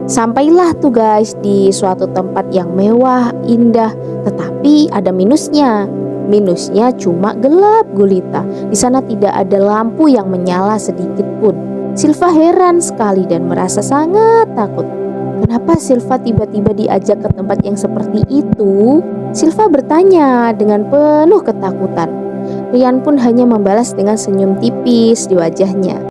Sampailah tuh guys di suatu tempat yang mewah, indah, tetapi ada minusnya. Minusnya cuma gelap gulita. Di sana tidak ada lampu yang menyala sedikit pun. Silva heran sekali dan merasa sangat takut. Kenapa Silva tiba-tiba diajak ke tempat yang seperti itu? Silva bertanya dengan penuh ketakutan. Rian pun hanya membalas dengan senyum tipis di wajahnya.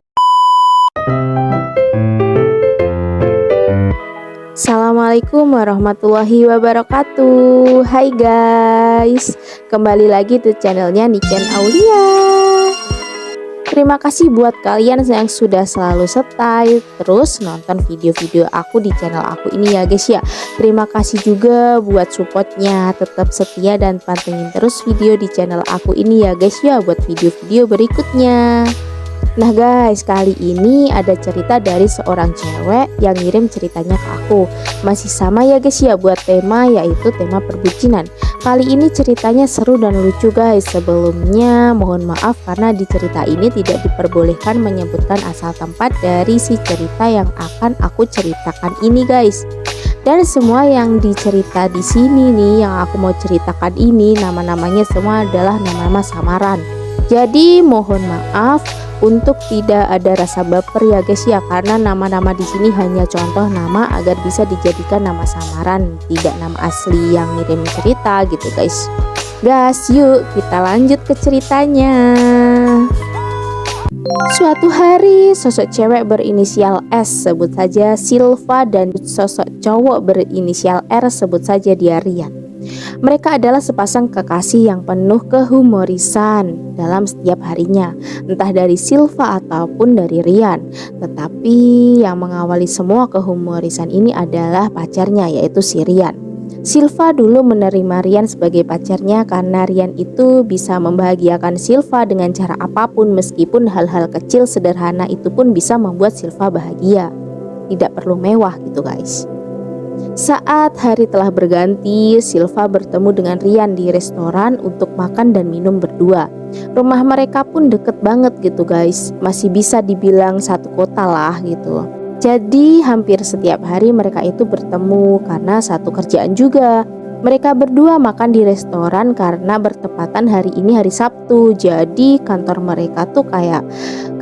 Assalamualaikum warahmatullahi wabarakatuh. Hai guys, kembali lagi di channelnya Niken Aulia. Terima kasih buat kalian yang sudah selalu stay terus nonton video-video aku di channel aku ini ya guys ya. Terima kasih juga buat supportnya, tetap setia dan pantengin terus video di channel aku ini ya guys ya, buat video-video berikutnya. Nah guys, kali ini ada cerita dari seorang cewek yang ngirim ceritanya ke aku. Masih sama ya guys ya, buat tema yaitu tema perbucinan. Kali ini ceritanya seru dan lucu guys. Sebelumnya mohon maaf karena di cerita ini tidak diperbolehkan menyebutkan asal tempat dari si cerita yang akan aku ceritakan ini guys. Dan semua yang dicerita di sini nih yang aku mau ceritakan ini nama-namanya semua adalah nama-nama samaran. Jadi mohon maaf untuk tidak ada rasa baper ya guys ya, karena nama-nama di sini hanya contoh nama agar bisa dijadikan nama samaran, tidak nama asli yang ngirim cerita gitu guys. Gas, yuk kita lanjut ke ceritanya. Suatu hari sosok cewek berinisial S, sebut saja Silva, dan sosok cowok berinisial R, sebut saja dia Rian. Mereka adalah sepasang kekasih yang penuh kehumorisan dalam setiap harinya, entah dari Silva ataupun dari Rian. Tetapi yang mengawali semua kehumorisan ini adalah pacarnya, yaitu si Rian. Silva dulu menerima Rian sebagai pacarnya karena Rian itu bisa membahagiakan Silva dengan cara apapun, meskipun hal-hal kecil sederhana itu pun bisa membuat Silva bahagia. Tidak perlu mewah gitu guys. Saat hari telah berganti, Silva bertemu dengan Rian di restoran untuk makan dan minum berdua. Rumah mereka pun deket banget gitu guys, masih bisa dibilang satu kota lah gitu. Jadi hampir setiap hari mereka itu bertemu karena satu kerjaan juga. Mereka berdua makan di restoran karena bertepatan hari ini hari Sabtu. Jadi kantor mereka tuh kayak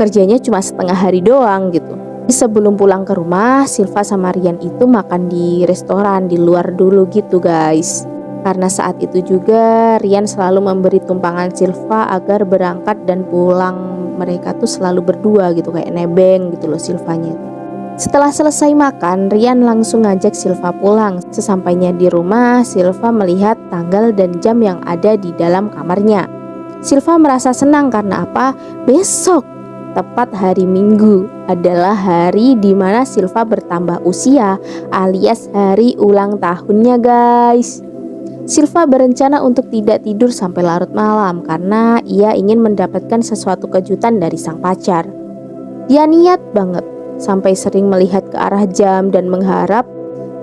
kerjanya cuma setengah hari doang gitu. Sebelum pulang ke rumah, Silva sama Rian itu makan di restoran di luar dulu gitu guys. Karena saat itu juga Rian selalu memberi tumpangan Silva agar berangkat dan pulang mereka tuh selalu berdua gitu, kayak nebeng gitu loh Silvanya. Setelah selesai makan, Rian langsung ngajak Silva pulang. Sesampainya di rumah, Silva melihat tanggal dan jam yang ada di dalam kamarnya. Silva merasa senang karena apa? Besok, tepat hari Minggu, adalah hari dimana Silva bertambah usia, alias hari ulang tahunnya guys. Silva berencana untuk tidak tidur sampai larut malam karena ia ingin mendapatkan sesuatu kejutan dari sang pacar. Dia niat banget sampai sering melihat ke arah jam dan mengharap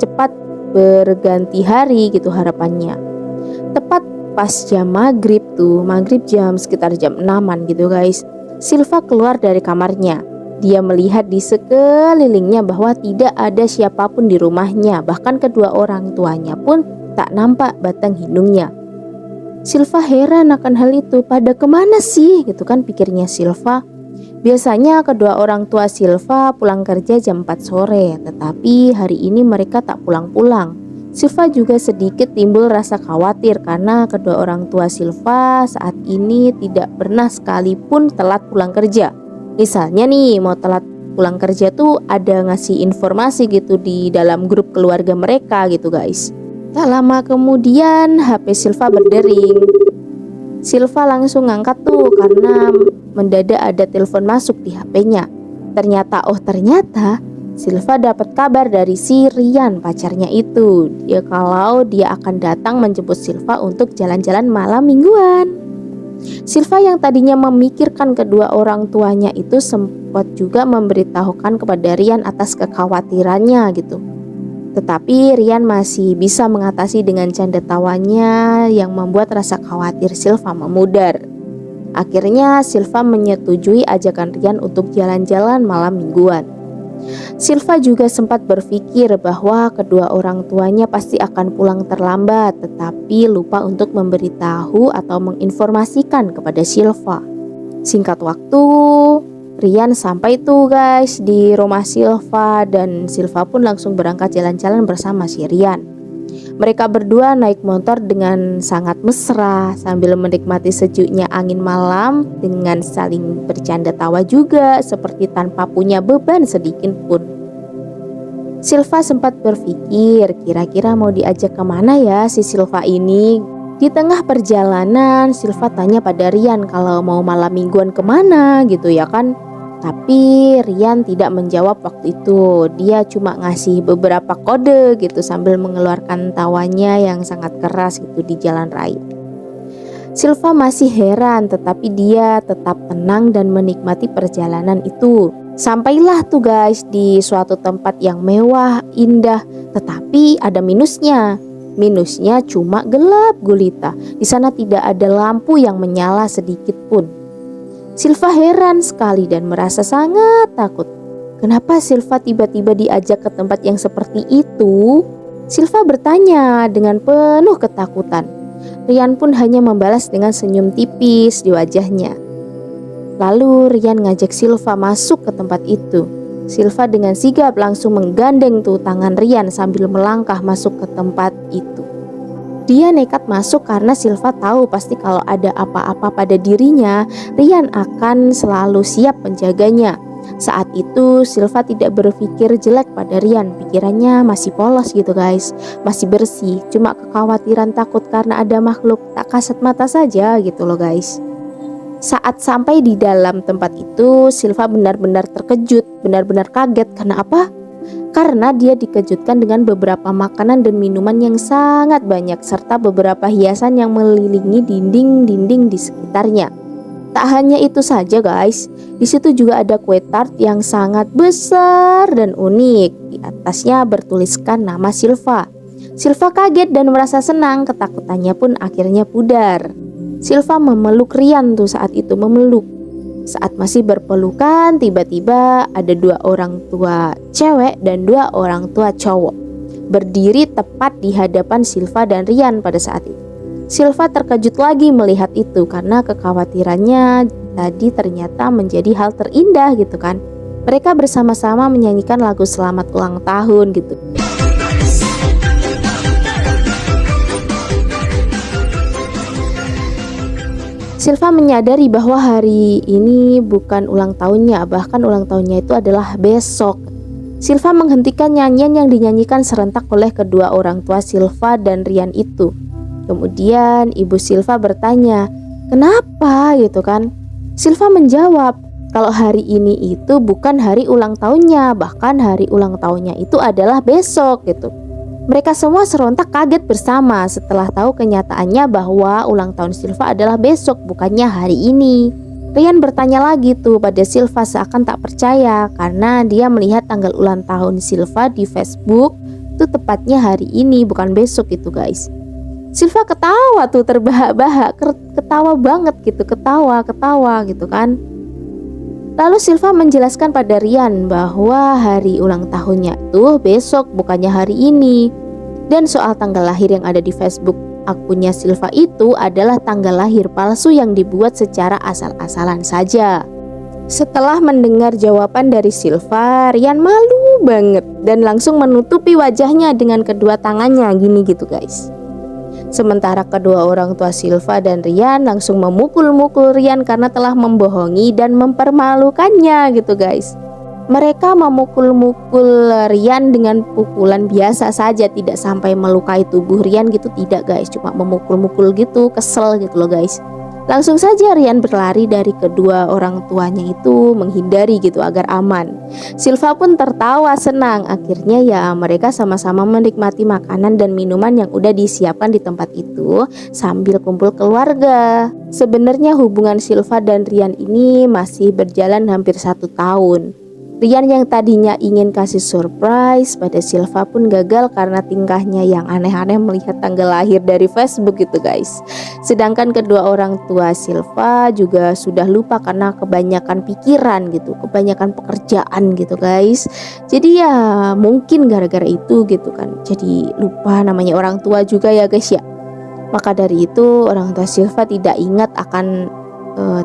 cepat berganti hari gitu harapannya. Tepat pas jam maghrib jam sekitar jam 6-an gitu guys, Silva keluar dari kamarnya. Dia melihat di sekelilingnya bahwa tidak ada siapapun di rumahnya, bahkan kedua orang tuanya pun tak nampak batang hidungnya. Silva heran akan hal itu. Pada kemana sih gitu kan pikirnya Silva. Biasanya kedua orang tua Silva pulang kerja jam 4 sore, tetapi hari ini mereka tak pulang-pulang. Silva juga sedikit timbul rasa khawatir karena kedua orang tua Silva saat ini tidak pernah sekalipun telat pulang kerja. Misalnya nih mau telat pulang kerja tuh ada ngasih informasi gitu di dalam grup keluarga mereka gitu guys. Tak lama kemudian HP Silva berdering. Silva langsung ngangkat tuh karena mendadak ada telepon masuk di HP-nya. Ternyata Silva dapat kabar dari si Rian pacarnya itu. Kalau dia akan datang menjemput Silva untuk jalan-jalan malam mingguan. Silva yang tadinya memikirkan kedua orang tuanya itu sempat juga memberitahukan kepada Rian atas kekhawatirannya gitu. Tetapi Rian masih bisa mengatasi dengan canda tawanya yang membuat rasa khawatir Silva memudar. Akhirnya Silva menyetujui ajakan Rian untuk jalan-jalan malam mingguan. Silva juga sempat berpikir bahwa kedua orang tuanya pasti akan pulang terlambat, tetapi lupa untuk memberitahu atau menginformasikan kepada Silva. Singkat waktu, Rian sampai tuh guys di rumah Silva, dan Silva pun langsung berangkat jalan-jalan bersama si Rian. Mereka berdua naik motor dengan sangat mesra sambil menikmati sejuknya angin malam dengan saling bercanda tawa juga seperti tanpa punya beban sedikit pun. Silva sempat berpikir kira-kira mau diajak kemana ya si Silva ini. Di tengah perjalanan Silva tanya pada Rian kalau mau malam mingguan kemana gitu ya kan. Tapi Rian tidak menjawab waktu itu. Dia cuma ngasih beberapa kode gitu sambil mengeluarkan tawanya yang sangat keras gitu di jalan raya. Silva masih heran, tetapi dia tetap tenang dan menikmati perjalanan itu. Sampailah tuh guys di suatu tempat yang mewah, indah, tetapi ada minusnya. Minusnya cuma gelap gulita. Di sana tidak ada lampu yang menyala sedikit pun. Silva heran sekali dan merasa sangat takut. Kenapa Silva tiba-tiba diajak ke tempat yang seperti itu? Silva bertanya dengan penuh ketakutan. Rian pun hanya membalas dengan senyum tipis di wajahnya. Lalu Rian ngajak Silva masuk ke tempat itu. Silva dengan sigap langsung menggandeng tuh tangan Rian sambil melangkah masuk ke tempat itu. Dia nekat masuk karena Silva tahu pasti kalau ada apa-apa pada dirinya, Rian akan selalu siap menjaganya. Saat itu Silva tidak berpikir jelek pada Rian, pikirannya masih polos gitu guys, masih bersih, cuma kekhawatiran takut karena ada makhluk tak kasat mata saja gitu loh guys. Saat sampai di dalam tempat itu, Silva benar-benar terkejut, benar-benar kaget. Karena apa? Karena dia dikejutkan dengan beberapa makanan dan minuman yang sangat banyak serta beberapa hiasan yang mengelilingi dinding-dinding di sekitarnya. Tak hanya itu saja guys, di situ juga ada kue tart yang sangat besar dan unik. Di atasnya bertuliskan nama Silva. Silva kaget dan merasa senang, ketakutannya pun akhirnya pudar. Silva memeluk Rian tuh saat itu, memeluk. Saat masih berpelukan, tiba-tiba ada dua orang tua cewek dan dua orang tua cowok berdiri tepat di hadapan Silva dan Rian pada saat itu. Silva terkejut lagi melihat itu karena kekhawatirannya tadi ternyata menjadi hal terindah gitu kan. Mereka bersama-sama menyanyikan lagu selamat ulang tahun gitu. Silva menyadari bahwa hari ini bukan ulang tahunnya, bahkan ulang tahunnya itu adalah besok. Silva menghentikan nyanyian yang dinyanyikan serentak oleh kedua orang tua Silva dan Rian itu. Kemudian ibu Silva bertanya, "Kenapa?" gitu kan. Silva menjawab, kalau hari ini itu bukan hari ulang tahunnya, bahkan hari ulang tahunnya itu adalah besok gitu. Mereka semua serontak kaget bersama setelah tahu kenyataannya bahwa ulang tahun Silva adalah besok, bukannya hari ini. Rian bertanya lagi tuh pada Silva seakan tak percaya karena dia melihat tanggal ulang tahun Silva di Facebook itu tepatnya hari ini, bukan besok gitu guys. Silva ketawa tuh terbahak-bahak, ketawa banget gitu, ketawa gitu kan. Lalu Silva menjelaskan pada Rian bahwa hari ulang tahunnya tuh besok, bukannya hari ini. Dan soal tanggal lahir yang ada di Facebook akunnya Silva itu adalah tanggal lahir palsu yang dibuat secara asal-asalan saja. Setelah mendengar jawaban dari Silva, Rian malu banget dan langsung menutupi wajahnya dengan kedua tangannya gini gitu guys. Sementara kedua orang tua Silva dan Rian langsung memukul-mukul Rian karena telah membohongi dan mempermalukannya gitu guys. Mereka memukul-mukul Rian dengan pukulan biasa saja, tidak sampai melukai tubuh Rian gitu, tidak guys, cuma memukul-mukul gitu, kesel gitu loh guys. Langsung saja Rian berlari dari kedua orang tuanya itu, menghindari gitu agar aman. Silva pun tertawa senang. Akhirnya ya mereka sama-sama menikmati makanan dan minuman yang udah disiapkan di tempat itu sambil kumpul keluarga. Sebenarnya hubungan Silva dan Rian ini masih berjalan hampir 1 tahun. Rian yang tadinya ingin kasih surprise pada Silva pun gagal karena tingkahnya yang aneh-aneh melihat tanggal lahir dari Facebook gitu guys. Sedangkan kedua orang tua Silva juga sudah lupa karena kebanyakan pikiran gitu, kebanyakan pekerjaan gitu guys. Jadi ya mungkin gara-gara itu gitu kan, jadi lupa namanya orang tua juga ya guys ya. Maka dari itu orang tua Silva tidak ingat akan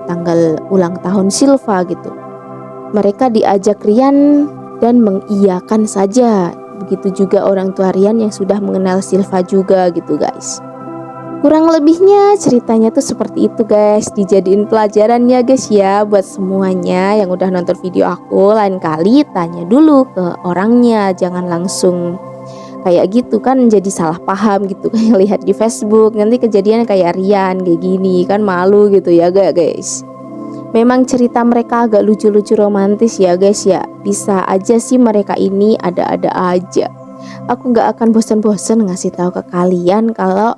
tanggal ulang tahun Silva gitu. Mereka diajak Rian dan mengiyakan saja. Begitu juga orang tua Rian yang sudah mengenal Silva juga gitu guys. Kurang lebihnya ceritanya tuh seperti itu guys. Dijadiin pelajaran ya guys ya buat semuanya yang udah nonton video aku. Lain kali tanya dulu ke orangnya, jangan langsung kayak gitu kan, jadi salah paham gitu kayak lihat di Facebook nanti kejadian kayak Rian kayak gini kan, malu gitu ya guys. Memang cerita mereka agak lucu-lucu romantis ya guys ya. Bisa aja sih mereka ini ada-ada aja. Aku gak akan bosan-bosan ngasih tahu ke kalian kalau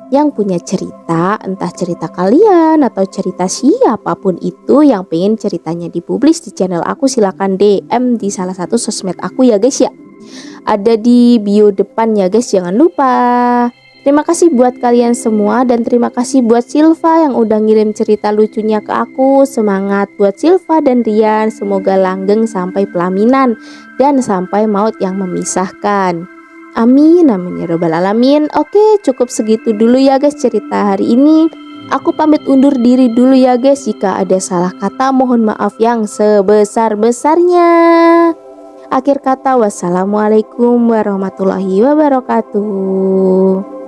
yang punya cerita, entah cerita kalian atau cerita siapapun itu yang pengen ceritanya dipublis di channel aku, silahkan DM di salah satu sosmed aku ya guys ya. Ada di bio depan ya guys, jangan lupa. Terima kasih buat kalian semua dan terima kasih buat Silva yang udah ngirim cerita lucunya ke aku. Semangat buat Silva dan Rian, semoga langgeng sampai pelaminan dan sampai maut yang memisahkan. Amin amin ya robbal alamin. Oke, cukup segitu dulu ya guys cerita hari ini. Aku pamit undur diri dulu ya guys. Jika ada salah kata mohon maaf yang sebesar-besarnya. Akhir kata wassalamualaikum warahmatullahi wabarakatuh.